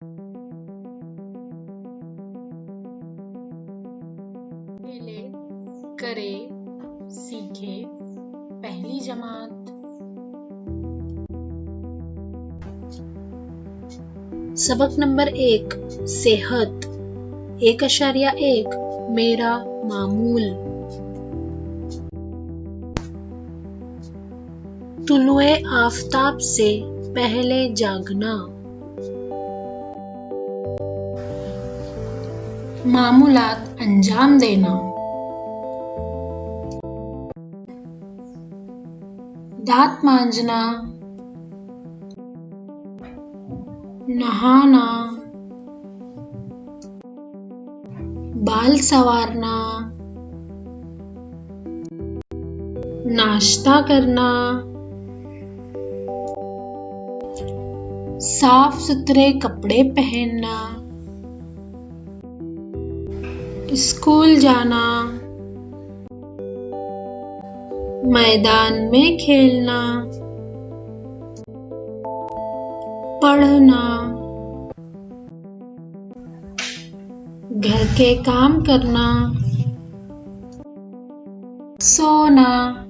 खेले, करे, सीखे, पहली जमात। सबक नंबर 1 सेहत 1.1 मेरा मामूल। तुलुए आफताब से पहले जागना। मामूलात अंजाम देना। दांत मांजना, नहाना, बाल संवारना, नाश्ता करना, साफ सुथरे कपड़े पहनना, स्कूल जाना, मैदान में खेलना, पढ़ना, घर के काम करना, सोना।